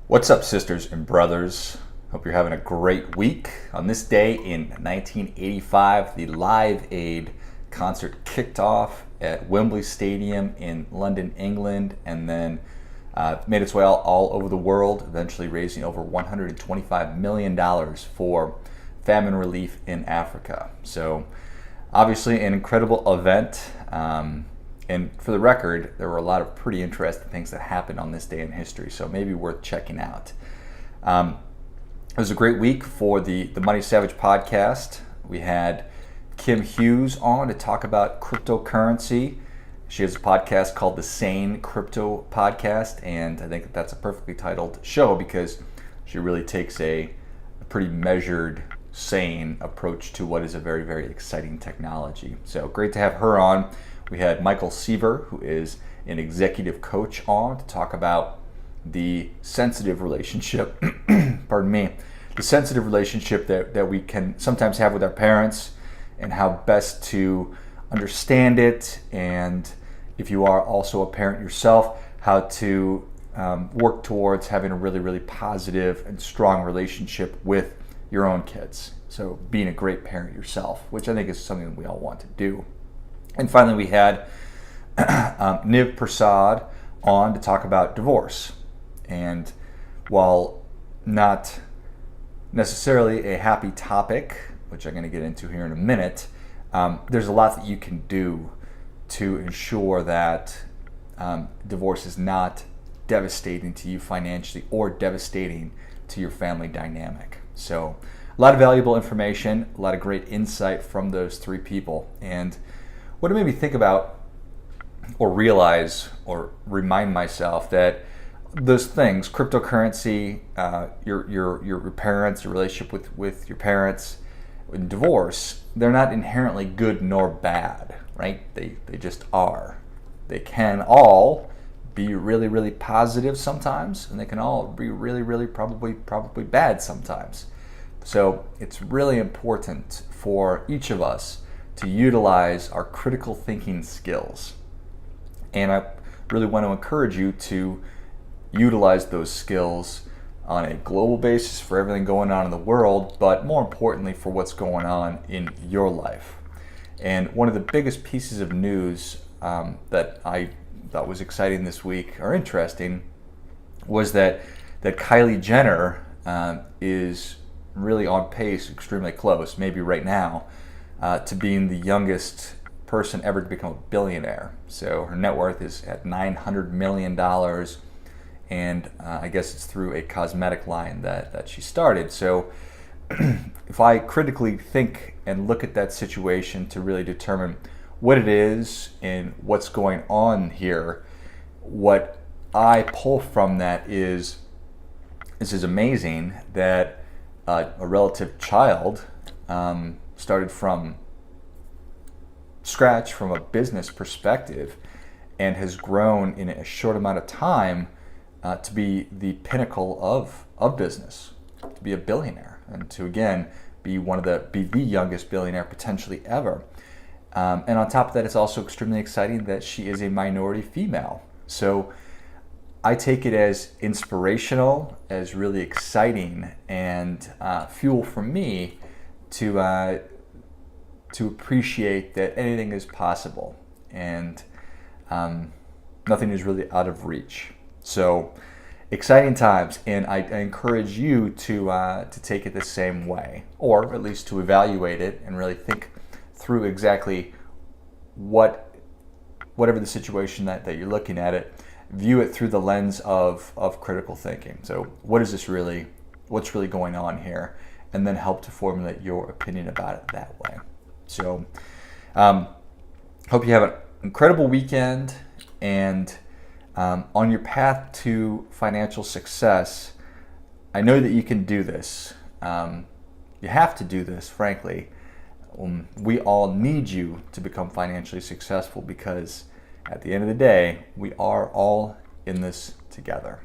What's up, sisters and brothers? Hope you're having a great week. On this day in 1985, the Live Aid concert kicked off at Wembley Stadium in London, England, and then made its way all over the world, eventually raising over $125 million for famine relief in Africa. So, obviously, an incredible event. And for the record, there were a lot of pretty interesting things that happened on this day in history, so maybe worth checking out. It was a great week for the Money Savage podcast. We had Kim Hughes on to talk about cryptocurrency. She has a podcast called the Sane Crypto Podcast, and I think that's a perfectly titled show because she really takes a pretty measured, sane approach to what is a very, very exciting technology. So great to have her on. We had Michael Seaver, who is an executive coach, on to talk about the sensitive relationship, the sensitive relationship that we can sometimes have with our parents and how best to understand it. And if you are also a parent yourself, how to work towards having a really, really positive and strong relationship with your own kids. So being a great parent yourself, which I think is something that we all want to do. And finally, we had Niv Prasad on to talk about divorce. And while not necessarily a happy topic, which I'm going to get into here in a minute, there's a lot that you can do to ensure that divorce is not devastating to you financially or devastating to your family dynamic. So a lot of valuable information, a lot of great insight from those three people. And what it made me think about or realize or remind myself that those things, cryptocurrency, your parents, your relationship with your parents, and divorce, they're not inherently good nor bad, right? They just are. They can all be really, really positive sometimes, and they can all be really, really probably bad sometimes. So it's really important for each of us to utilize our critical thinking skills. And I really want to encourage you to utilize those skills on a global basis for everything going on in the world, but more importantly for what's going on in your life. And one of the biggest pieces of news that I thought was exciting this week, or interesting, was that Kylie Jenner is really on pace, extremely close, maybe right now, to being the youngest person ever to become a billionaire. So her net worth is at $900 million, and I guess it's through a cosmetic line that she started. So if I critically think and look at that situation to really determine what it is and what's going on here, what I pull from that is, this is amazing that a relative child started from scratch from a business perspective and has grown in a short amount of time to be the pinnacle of business, to be a billionaire, and to again be the youngest billionaire potentially ever. And on top of that, it's also extremely exciting that she is a minority female. So I take it as inspirational, as really exciting, and fuel for me to appreciate that anything is possible and nothing is really out of reach. So exciting times, and I encourage you to take it the same way, or at least to evaluate it and really think through exactly whatever the situation that you're looking at it, view it through the lens of critical thinking. So what's really going on here, and then help to formulate your opinion about it that way. So hope you have an incredible weekend, and on your path to financial success, I know that you can do this. You have to do this, frankly. We all need you to become financially successful because at the end of the day, we are all in this together.